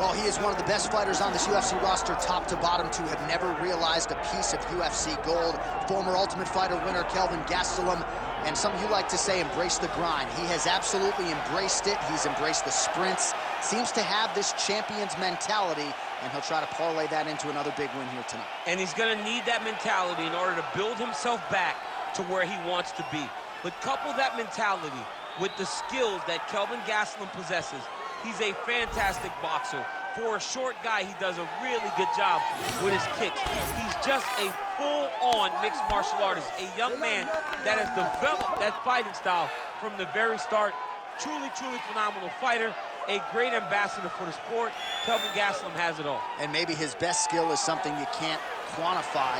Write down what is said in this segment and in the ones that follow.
Well, he is one of the best fighters on this UFC roster, top to bottom, to have never realized a piece of UFC gold. Former Ultimate Fighter winner Kelvin Gastelum, and some of you like to say embrace the grind. He has absolutely embraced it. He's embraced the sprints. Seems to have this champion's mentality, and he'll try to parlay that into another big win here tonight. And he's going to need that mentality in order to build himself back to where he wants to be. But couple that mentality with the skills that Kelvin Gastelum possesses, He's a fantastic boxer. For a short guy, he does a really good job with his kicks. He's just a full-on mixed martial artist, a young man that has developed that fighting style from the very start. Truly, truly phenomenal fighter, a great ambassador for the sport. Kelvin Gastelum has it all. And maybe his best skill is something you can't quantify,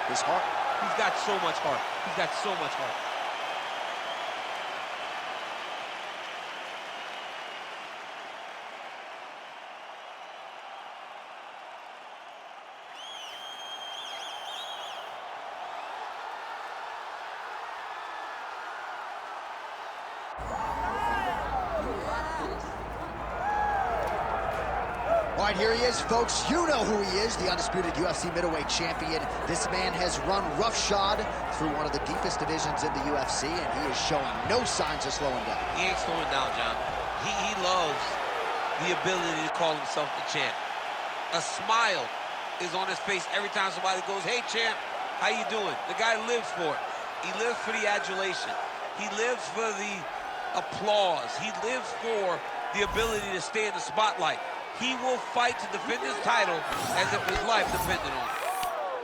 his heart. He's got so much heart. He's got so much heart. All right, here he is, folks. You know who he is, the undisputed UFC middleweight champion. This man has run roughshod through one of the deepest divisions in the UFC, and he is showing no signs of slowing down. He ain't slowing down, John. He loves the ability to call himself the champ. A smile is on his face every time somebody goes, "Hey, champ, how you doing?" The guy lives for it. He lives for the adulation. He lives for the applause. He lives for the ability to stay in the spotlight. He will fight to defend his title as if his life depended on it.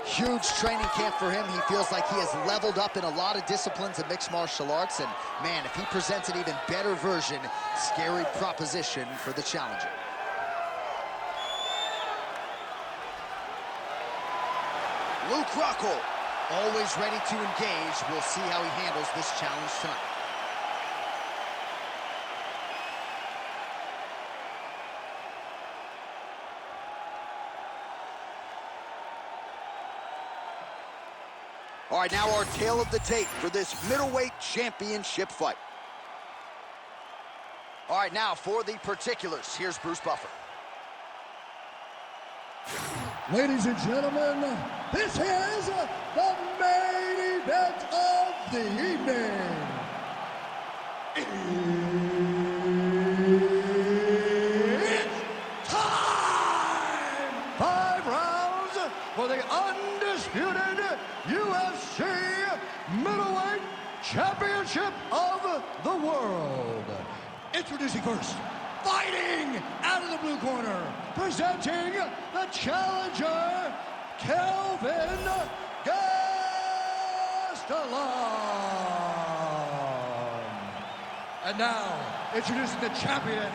Huge training camp for him. He feels like he has leveled up in a lot of disciplines of mixed martial arts. And, man, if he presents an even better version, scary proposition for the challenger. Luke Rockhold, always ready to engage. We'll see how he handles this challenge tonight. All right, now our tale of the tape for this middleweight championship fight. All right, now for the particulars, here's Bruce Buffer. Ladies and gentlemen, this is the main event of the evening. It's time! 5 rounds for the undisputed UFC Middleweight Championship of the World. Introducing first, fighting out of the blue corner, presenting the challenger, Kelvin Gastelum. And now, introducing the champion,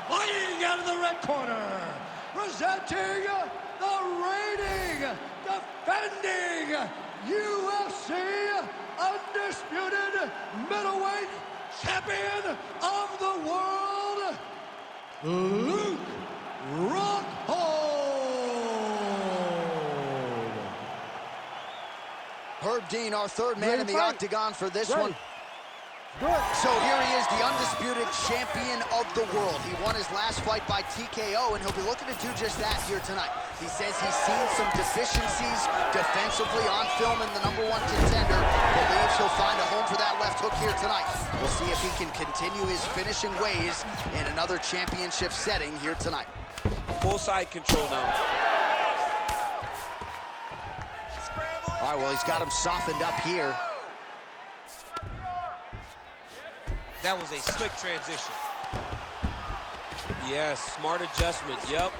fighting out of the red corner, presenting the reigning, defending UFC undisputed middleweight champion of the world, Luke Rockhold. Herb Dean, our third man in the octagon for this one. Good. So here he is, the undisputed champion of the world. He won his last fight by TKO, and he'll be looking to do just that here tonight. He says he's seen some deficiencies defensively on film in the #1 contender. Believes he'll find a home for that left hook here tonight. We'll see if he can continue his finishing ways in another championship setting here tonight. Full side control now. All right, well, he's got him softened up here. That was a slick transition. Yes, smart adjustment, yep.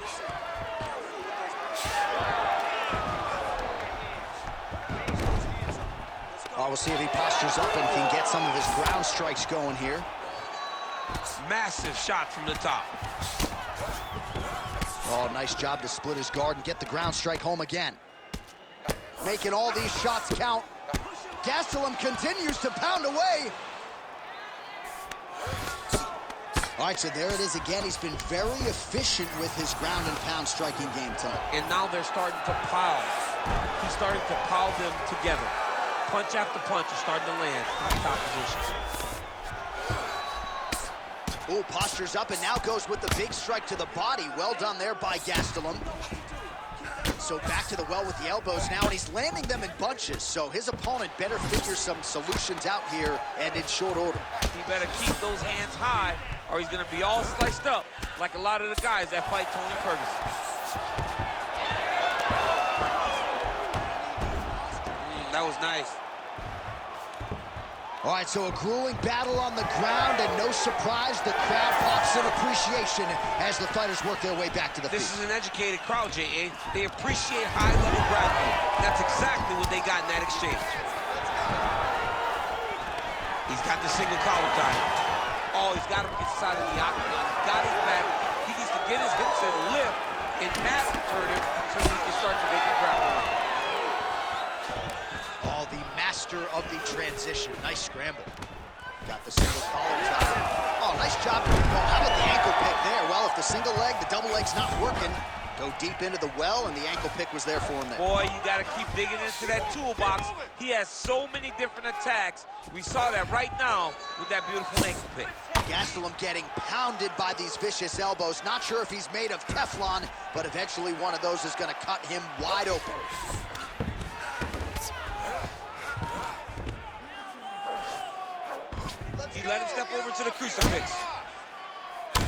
We'll see if he postures up and can get some of his ground strikes going here. Massive shot from the top. Oh, nice job to split his guard and get the ground strike home again. Making all these shots count. Gastelum continues to pound away. All right, so there it is again. He's been very efficient with his ground and pound striking game tonight. And now they're starting to pile. He's starting to pile them together. Punch after punch is starting to land in top position. Oh, postures up and now goes with the big strike to the body. Well done there by Gastelum. So back to the well with the elbows now, and he's landing them in bunches. So his opponent better figure some solutions out here and in short order. He better keep those hands high, or he's going to be all sliced up like a lot of the guys that fight Tony Ferguson. That was nice. All right, so a grueling battle on the ground, and no surprise, the crowd pops in appreciation as the fighters work their way back to the feet. This is an educated crowd, J.A. They appreciate high-level grappling. That's exactly what they got in that exchange. He's got the single collar tie. Oh, he's got him inside of the octagon. He's got his back. He needs to get his hips and lift and mat turn him so he can start to make it grapple. Oh, the master of the transition. Nice scramble. Got the single collar tie. Oh, nice job. Oh, how about the ankle pick there? Well, if the single leg, the double leg's not working, go deep into the well, and the ankle pick was there for him there. Boy, you got to keep digging into that toolbox. He has so many different attacks. We saw that right now with that beautiful ankle pick. Gastelum getting pounded by these vicious elbows. Not sure if he's made of Teflon, but eventually one of those is going to cut him wide open. He let him step over to the crucifix.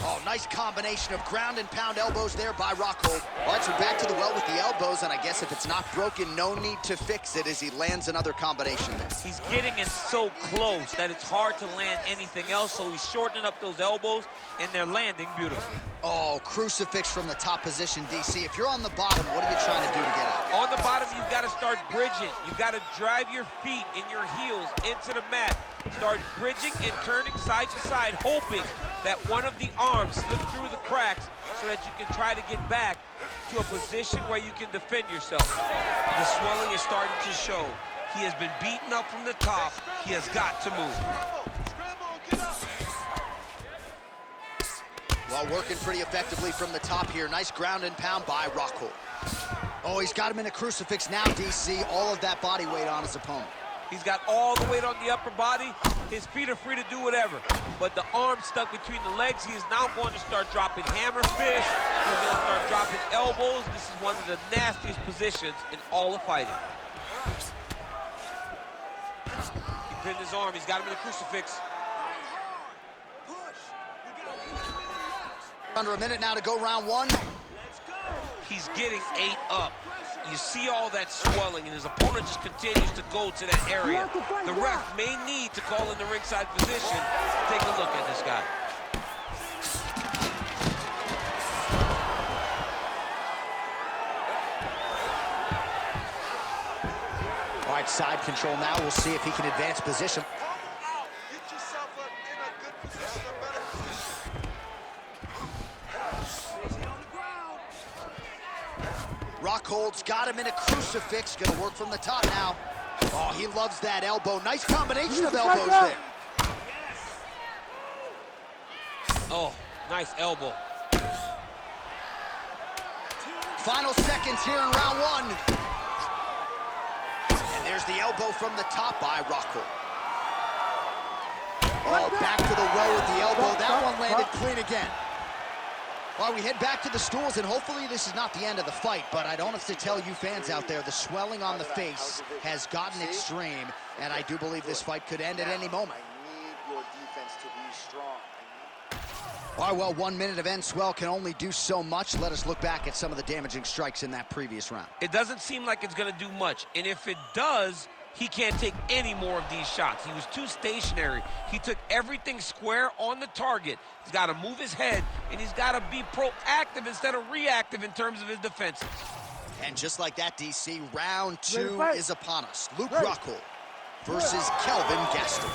Oh, nice combination of ground and pound elbows there by Rockhold. All right, so back to the well with the elbows, and I guess if it's not broken, no need to fix it as he lands another combination there. He's getting it so close that it's hard to land anything else, so he's shortening up those elbows, and they're landing beautifully. Oh, crucifix from the top position, DC. If you're on the bottom, what are you trying to do to get out? On the bottom, you've got to start bridging. You've got to drive your feet and your heels into the mat. Start bridging and turning side to side, hoping that one of the arms slips through the cracks so that you can try to get back to a position where you can defend yourself. The swelling is starting to show. He has been beaten up from the top. He has got to move. Well, working pretty effectively from the top here. Nice ground and pound by Rockhold. Oh, he's got him in a crucifix now, DC. All of that body weight on his opponent. He's got all the weight on the upper body. His feet are free to do whatever. But the arm stuck between the legs. He is now going to start dropping hammer fists. He's going to start dropping elbows. This is one of the nastiest positions in all of fighting. He pinned his arm. He's got him in a crucifix. Under a minute now to go round one. He's getting 8 up. You see all that swelling, and his opponent just continues to go to that area. The ref may need to call in the ringside position. Take a look at this guy. All right, side control now. We'll see if he can advance position. Get yourself up in a good position, a better position. Rockhold's got him in a crucifix. Gonna work from the top now. Oh, he loves that elbow. Nice combination of elbows there. Oh, nice elbow. Final seconds here in round one. And there's the elbow from the top by Rockhold. Oh, back to the well with the elbow. That one landed clean again. Well, we head back to the stools, and hopefully this is not the end of the fight, but I don't have to tell you fans out there, the swelling on the face has gotten extreme, and I do believe this fight could end at any moment. I need your defense to be strong. All right, well, 1 minute of end swell can only do so much. Let us look back at some of the damaging strikes in that previous round. It doesn't seem like it's going to do much, and if it does, he can't take any more of these shots. He was too stationary. He took everything square on the target. He's got to move his head, and he's got to be proactive instead of reactive in terms of his defenses. And just like that, DC, round two is upon us. Luke Rockhold versus Kelvin Gastelum.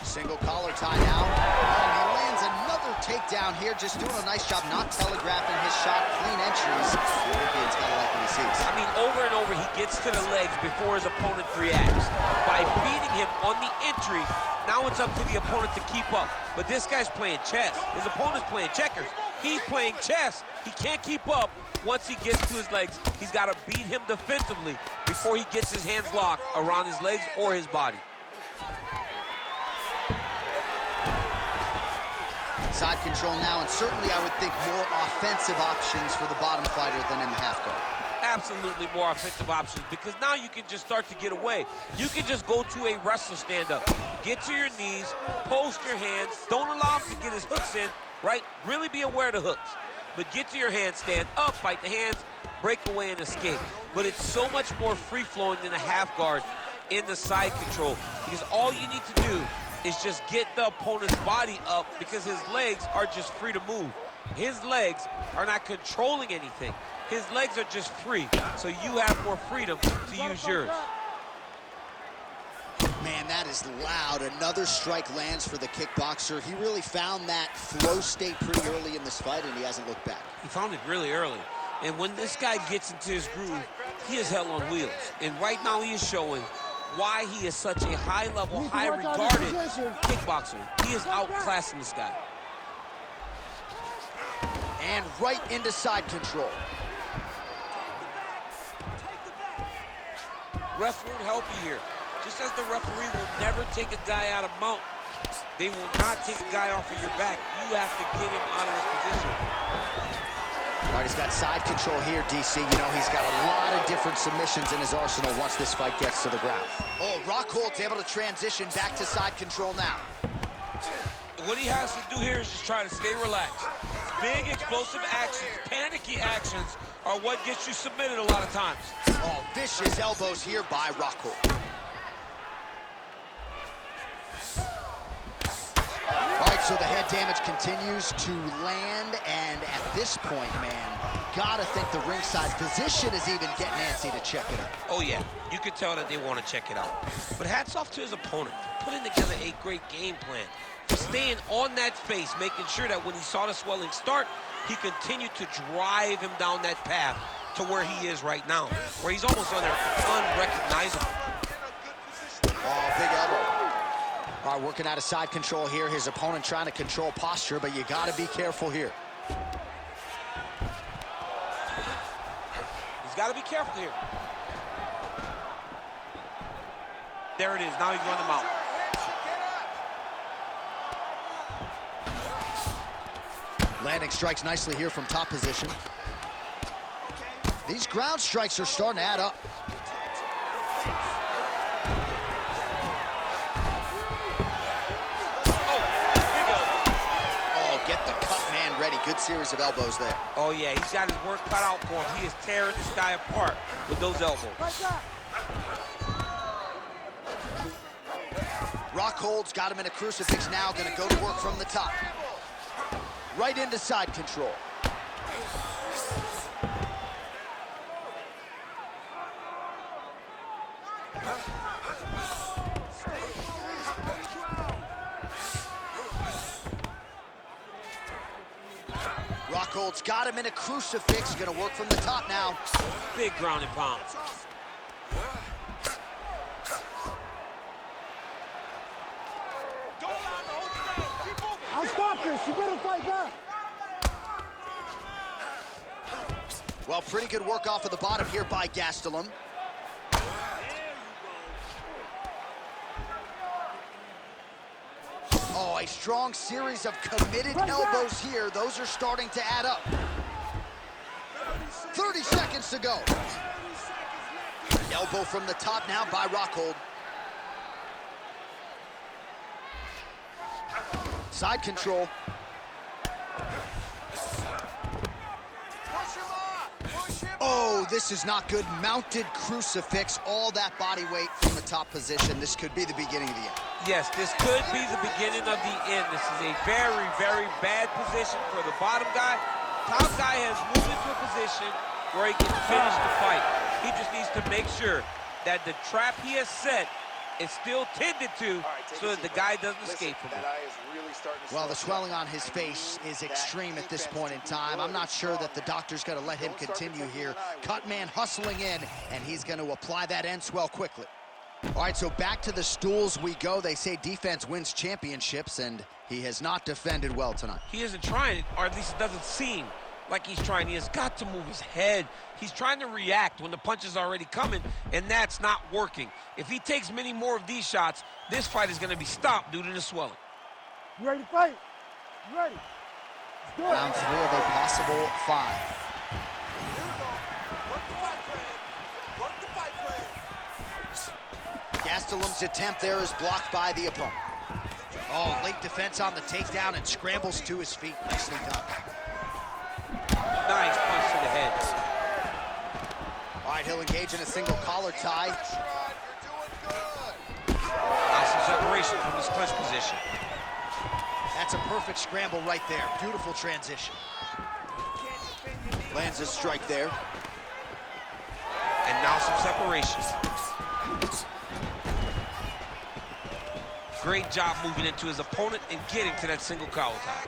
Single collar tie now. And he lands another takedown here, just doing a nice job not telegraphing his shot. Clean entries. The Olympian's got to like what he sees. I mean, over and over, he gets to the legs before his opponent reacts. By beating him on the entry, now it's up to the opponent to keep up. But this guy's playing chess. His opponent's playing checkers. He's playing chess. He can't keep up. Once he gets to his legs, he's got to beat him defensively before he gets his hands locked around his legs or his body. Side control now, and certainly I would think more offensive options for the bottom fighter than in the half guard. Absolutely more offensive options, because now you can just start to get away. You can just go to a wrestler stand-up. Get to your knees, post your hands, don't allow him to get his hooks in, right? Really be aware of the hooks. But get to your hands, stand up, fight the hands, break away and escape. But it's so much more free-flowing than a half guard in the side control, because all you need to do is just get the opponent's body up, because his legs are just free to move. His legs are not controlling anything. His legs are just free, so you have more freedom to use yours. Man, that is loud. Another strike lands for the kickboxer. He really found that flow state pretty early in this fight, and he hasn't looked back. He found it really early. And when this guy gets into his groove, he is hell on wheels. And right now he is showing why he is such a high-level, high-regarded kickboxer. He is outclassing this guy. And right into side control. Ref won't help you here. Just as the referee will never take a guy out of mount, they will not take a guy off of your back. You have to get him out of his position. All right, he's got side control here, DC. You know, he's got a lot of different submissions in his arsenal once this fight gets to the ground. Oh, Rockhold's able to transition back to side control now. What he has to do here is just try to stay relaxed. Big, explosive actions, panicky actions are what gets you submitted a lot of times. Oh, vicious elbows here by Rockhold. All right, so the head damage continues to land, and at this point, man, gotta think the ringside position is even getting antsy to check it out. Oh, yeah, you could tell that they want to check it out. But hats off to his opponent for putting together a great game plan, for staying on that face, making sure that when he saw the swelling start, he continued to drive him down that path to where he is right now, where he's almost unrecognizable. Oh, big elbow. All right, working out of side control here. His opponent trying to control posture, but you got to be careful here. He's got to be careful here. There it is. Now he's running him out. Landing strikes nicely here from top position. These ground strikes are starting to add up. Good series of elbows there. Oh, yeah, he's got his work cut out for him. He is tearing this guy apart with those elbows. Rockhold's got him in a crucifix now, gonna go to work from the top. Right into side control. Rockhold's got him in a crucifix. Gonna work from the top now. Big ground and pound. I'll stop this. You better fight back. Well, pretty good work off of the bottom here by Gastelum. Oh, a strong series of committed elbows here. Those are starting to add up. 30 seconds to go. Elbow from the top now by Rockhold. Side control. Oh, this is not good. Mounted crucifix, all that body weight from the top position. This could be the beginning of the end. Yes, this could be the beginning of the end. This is a very, very bad position for the bottom guy. Top guy has moved into a position where he can finish the fight. He just needs to make sure that the trap he has set is still tended to, so that the guy doesn't escape from it. Well, the swelling on his face is extreme at this point in time. I'm not sure that the doctor's going to let him continue here. Cut man hustling in, and he's going to apply that end swell quickly. All right, so back to the stools we go. They say defense wins championships, and he has not defended well tonight. He isn't trying, or at least it doesn't seem like he's trying. He has got to move his head. He's trying to react when the punch is already coming, and that's not working. If he takes many more of these shots, this fight is going to be stopped due to the swelling. You ready to fight? You ready? Round 3 of a possible 5. Gastelum's attempt there is blocked by the opponent. Oh, late defense on the takedown and scrambles to his feet. Nicely done. Nice punch to the head. engage in a single collar tie. That's right. You're doing good. Now some separation from his clinch position. That's a perfect scramble right there. Beautiful transition. Lands a strike there. And now some separation. Great job moving into his opponent and getting to that single collar tie.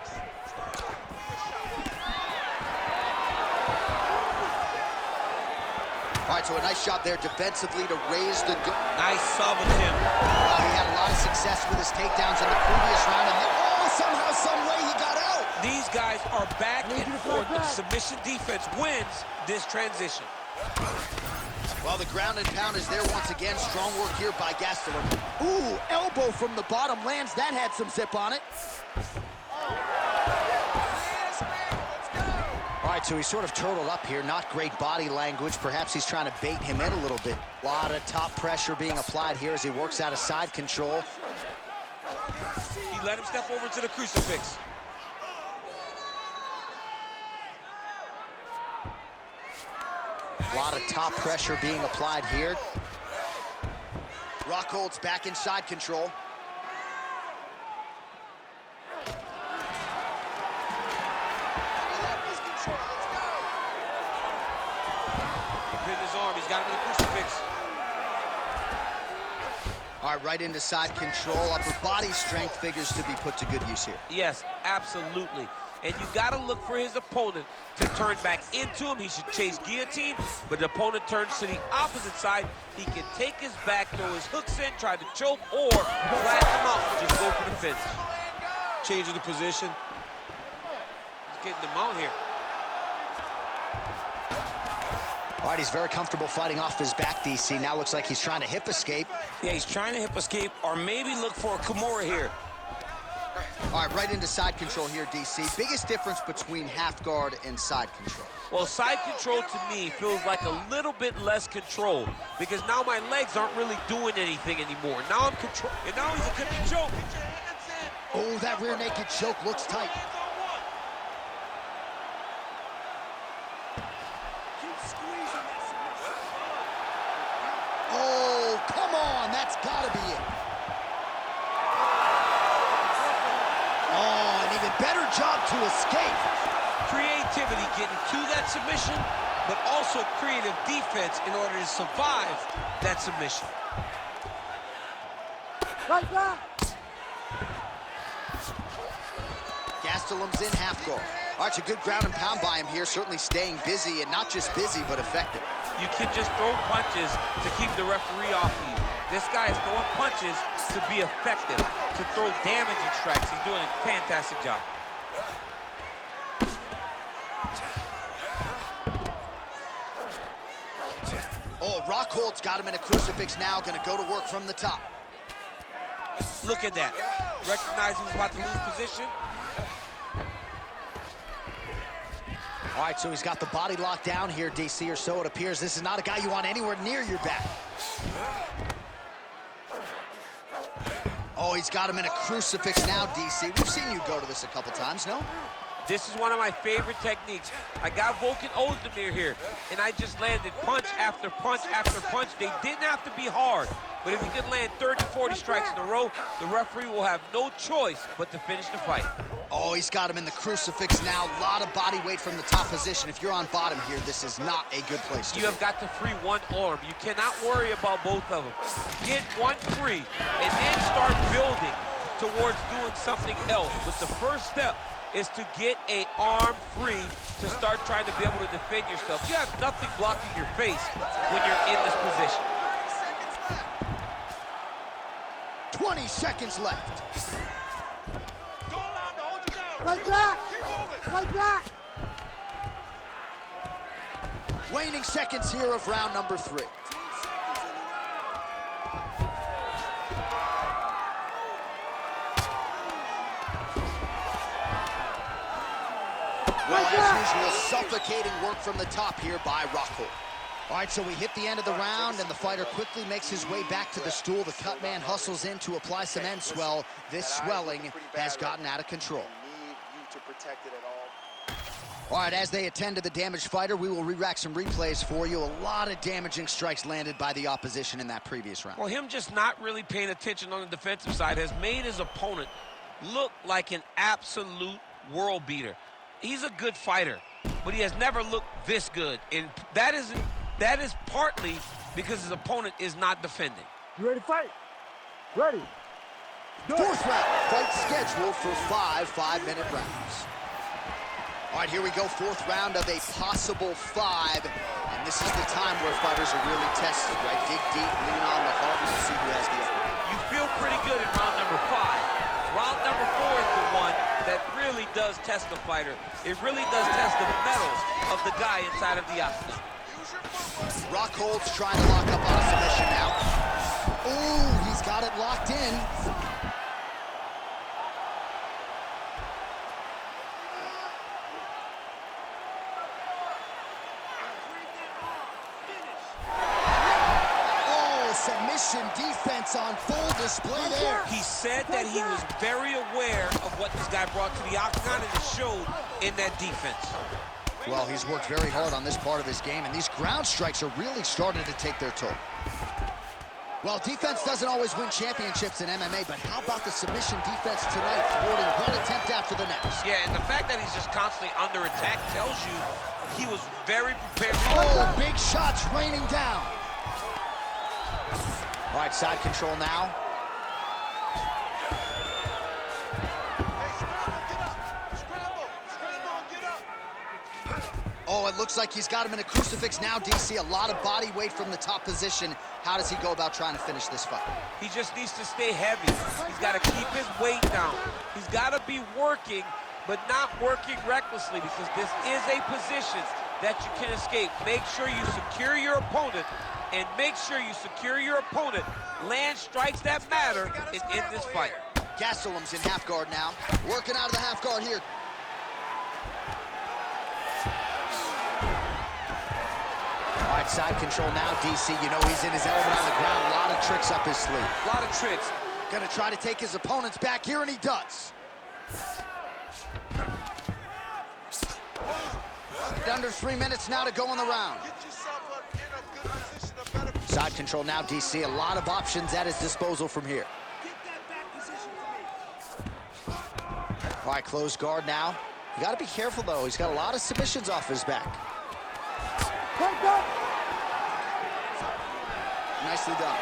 All right, so a nice job there defensively to raise the... Nice sub with him. He had a lot of success with his takedowns in the previous round, and then, somehow, some way he got out. These guys are back and forth. The submission defense wins this transition. Well, the ground and pound is there once again. Strong work here by Gastelum. Ooh, elbow from the bottom lands. That had some zip on it. All right, so he's sort of turtled up here. Not great body language. Perhaps he's trying to bait him in a little bit. A lot of top pressure being applied here as he works out of side control. He let him step over to the crucifix. A lot of top pressure being applied here. Rockhold's back in side control. His arm, he's got him in the crucifix. All right, right into side control. Upper body strength figures to be put to good use here. Yes, absolutely. And you got to look for his opponent to turn back into him. He should chase guillotine, but the opponent turns to the opposite side. He can take his back, throw his hooks in, try to choke, or flatten him out, just go for the finish. Changing the position. He's getting him out here. All right, he's very comfortable fighting off his back, DC. Now looks like he's trying to hip escape. Yeah, he's trying to hip escape or maybe look for a Kimura here. All right, right into side control here, DC. Biggest difference between half guard and side control? Well, side control to me feels like a little bit less control because now my legs aren't really doing anything anymore. Now I'm control, and now he's a choke. Oh, that rear naked choke looks tight. Oh, come on, that's gotta be it. Oh, an even better job to escape. Creativity getting to that submission, but also creative defense in order to survive that submission. Right back. Gastelum's in half guard. All right, a good ground and pound by him here, certainly staying busy, and not just busy, but effective. You can just throw punches to keep the referee off you. This guy is throwing punches to be effective, to throw damaging strikes. He's doing a fantastic job. Oh, Rockhold's got him in a crucifix now, gonna go to work from the top. Look at that. Recognizing he's about to lose position. All right, so he's got the body locked down here, DC, or so it appears. This is not a guy you want anywhere near your back. Oh, he's got him in a crucifix now, DC. We've seen you go to this a couple times, no? This is one of my favorite techniques. I got Volkan Ozdemir here, and I just landed punch after punch after punch. They didn't have to be hard, but if you can land 30, 40 strikes in a row, the referee will have no choice but to finish the fight. Oh, he's got him in the crucifix now. A lot of body weight from the top position. If you're on bottom here, this is not a good place to be. You have got to free one arm. You cannot worry about both of them. Get one free, and then start building towards doing something else. But the first step is to get an arm free to start trying to be able to defend yourself. You have nothing blocking your face when you're in this position. 20 seconds left. Right back. Right back. Waning seconds here of round number 3. Well, as usual, suffocating work from the top here by Rockhold. All right, so we hit the end of the round, and the fighter quickly makes his way back to the stool. The cut man hustles in to apply some end swell. This swelling has gotten out of control. Need you to protect it at all. All right, as they attend to the damaged fighter, we will re-rack some replays for you. A lot of damaging strikes landed by the opposition in that previous round. Well, him just not really paying attention on the defensive side has made his opponent look like an absolute world beater. He's a good fighter, but he has never looked this good. And that is partly because his opponent is not defending. You ready to fight? Ready. Fourth round, fight scheduled for 5 5-minute rounds. All right, here we go, fourth round of a possible 5. And this is the time where fighters are really tested, right? Dig deep, lean on the heart, and see who has the upper hand. You feel pretty good in round number 5. Round number 4 is the one that really does test the fighter. It really does test the mettle of the guy inside of the octagon. Rockhold's trying to lock up on a submission now. Ooh, he's got it locked in. Submission defense on full display there. He said that he was very aware of what this guy brought to the octagon, and it showed in that defense. Well, he's worked very hard on this part of his game, and these ground strikes are really starting to take their toll. Well, defense doesn't always win championships in MMA, but how about the submission defense tonight, thwarting one attempt after the next? Yeah, and the fact that he's just constantly under attack tells you he was very prepared. Oh, big shots raining down. All right, side control now. Oh, it looks like he's got him in a crucifix now, DC. A lot of body weight from the top position. How does he go about trying to finish this fight? He just needs to stay heavy. He's got to keep his weight down. He's got to be working, but not working recklessly, because this is a position that you can escape. Make sure you secure your opponent, and make sure you secure your opponent. Land strikes that matter in this fight. Gastelum's in half guard now. Working out of the half guard here. All right, side control now, DC. You know he's in his element on the ground. A lot of tricks up his sleeve. A lot of tricks. Gonna try to take his opponents back here, and he does. Under 3 minutes now to go in the round. Side control now, DC. A lot of options at his disposal from here. All right, closed guard now. You got to be careful, though. He's got a lot of submissions off his back. Nicely done.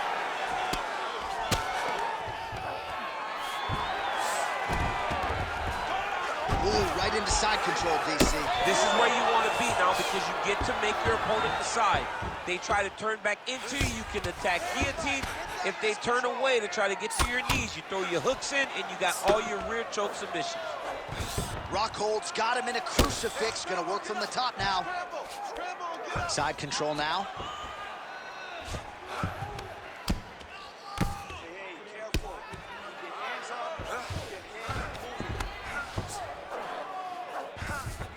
Ooh, right into side control, DC. This is where you want to be now, because you get to make your opponent decide. They try to turn back into you, you can attack guillotine. If they turn away to try to get to your knees, you throw your hooks in, and you got all your rear choke submissions. Rockhold's got him in a crucifix. Gonna work from the top now. Side control now.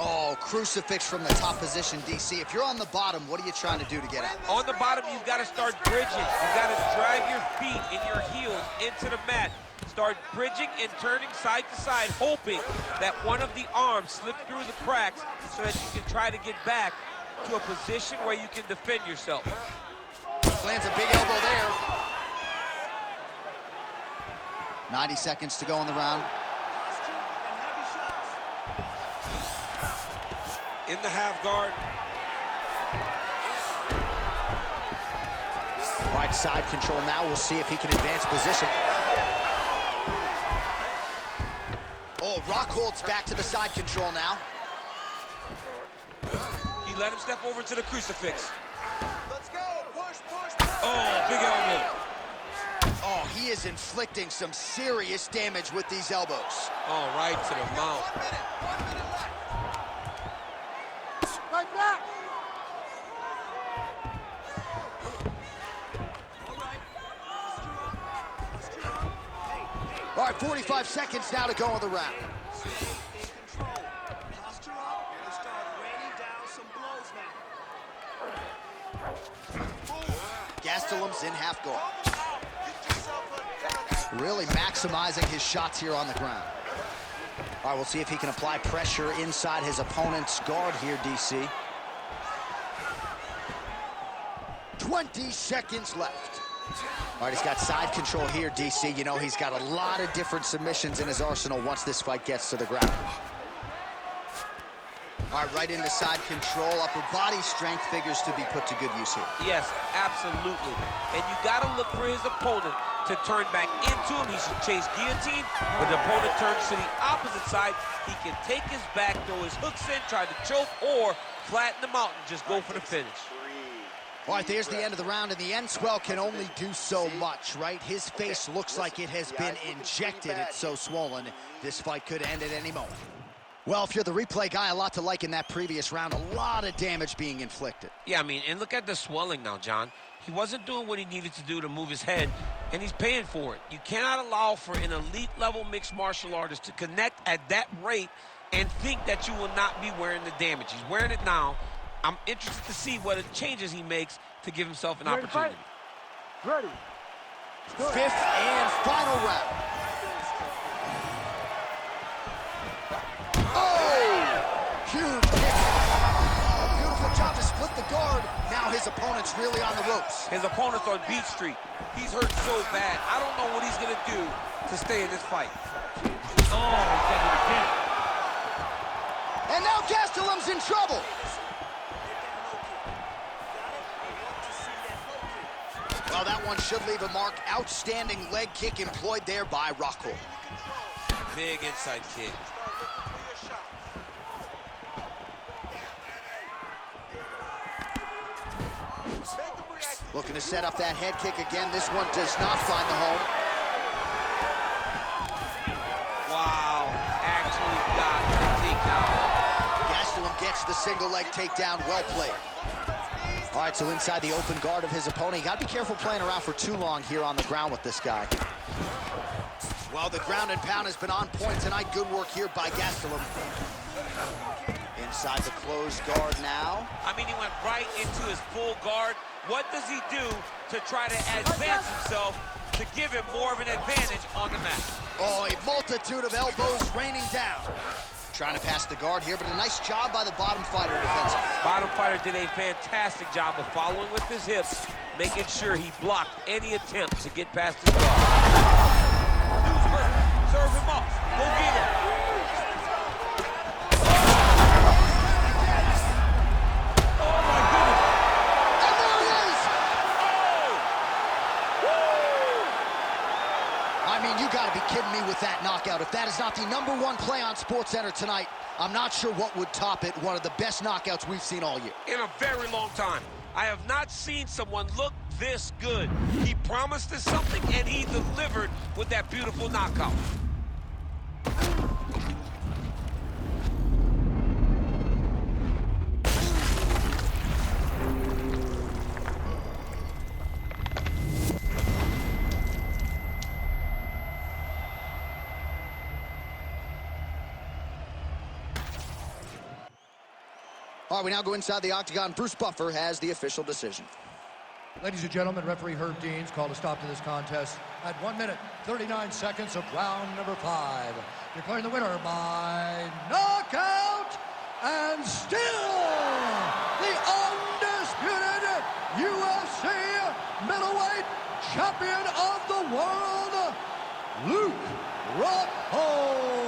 Oh, crucifix from the top position, DC. If you're on the bottom, what are you trying to do to get out? On the bottom, you've got to start bridging. You've got to drive your feet and your heels into the mat. Start bridging and turning side to side, hoping that one of the arms slips through the cracks so that you can try to get back to a position where you can defend yourself. Lands a big elbow there. 90 seconds to go in the round. In the half guard. All right, side control now. We'll see if he can advance position. Oh, Rockhold's back to the side control now. He let him step over to the crucifix. Let's go. Push, push, push. Oh, big elbow. Oh, he is inflicting some serious damage with these elbows. Oh, right to the mount. 1 minute left. Right back. All right, 45 seconds now to go in the round. Gastelum's in half guard. Really maximizing his shots here on the ground. All right, we'll see if he can apply pressure inside his opponent's guard here, DC. 20 seconds left. All right, he's got side control here, DC. You know, he's got a lot of different submissions in his arsenal once this fight gets to the ground. All right, right into side control. Upper body strength figures to be put to good use here. Yes, absolutely. And you got to look for his opponent to turn back into him. He should chase guillotine. When the opponent turns to the opposite side, he can take his back, throw his hooks in, try to choke, or flatten him out and just go for the finish. All right, there's the end of the round, and the end swell can only do so much, right? His face looks like it has been injected. It's so swollen. This fight could end at any moment. Well, if you're the replay guy, a lot to like in that previous round. A lot of damage being inflicted. Yeah, I mean, and look at the swelling now, John. He wasn't doing what he needed to do to move his head, and he's paying for it. You cannot allow for an elite-level mixed martial artist to connect at that rate and think that you will not be wearing the damage. He's wearing it now. I'm interested to see what changes he makes to give himself an opportunity. Ready. Fifth and final round. Oh! Huge kick. A beautiful job to split the guard. Now his opponent's really on the ropes. His opponent's on Beat Street. He's hurt so bad. I don't know what he's going to do to stay in this fight. Oh, he did it again. And now Gastelum's in trouble. Well, that one should leave a mark. Outstanding leg kick employed there by Rakhold. Big inside kick. Looking to set up that head kick again. This one does not find the home. Wow, actually got the takedown. Gastelum gets the single leg takedown. Well played. All right, so inside the open guard of his opponent. You got to be careful playing around for too long here on the ground with this guy. Well, the ground and pound has been on point tonight. Good work here by Gastelum. Inside the closed guard now. I mean, he went right into his full guard. What does he do to try to advance himself to give him more of an advantage on the mat? Oh, a multitude of elbows raining down. Trying to pass the guard here, but a nice job by the bottom fighter defensively. Bottom fighter did a fantastic job of following with his hips, making sure he blocked any attempt to get past the guard. Dude's hurt. Serve him up. Go get him. Oh, my goodness. And there he is! I mean, you got to be kidding me with that knockout. If that is not the #1 play on SportsCenter tonight, I'm not sure what would top it. One of the best knockouts we've seen all year. In a very long time. I have not seen someone look this good. He promised us something, and he delivered with that beautiful knockout. All right, we now go inside the octagon. Bruce Buffer has the official decision. Ladies and gentlemen, referee Herb Deans called a stop to this contest at 1 minute, 39 seconds of round number 5. Declaring the winner by knockout and still the undisputed UFC middleweight champion of the world, Luke Rockhold.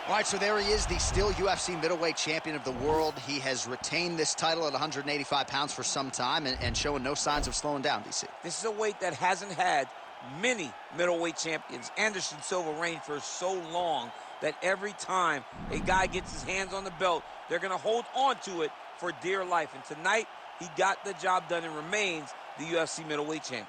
All right, so there he is, the still UFC middleweight champion of the world. He has retained this title at 185 pounds for some time and showing no signs of slowing down, DC. This is a weight that hasn't had many middleweight champions. Anderson Silva reigned for so long that every time a guy gets his hands on the belt, they're going to hold on to it for dear life. And tonight, he got the job done and remains the UFC middleweight champion.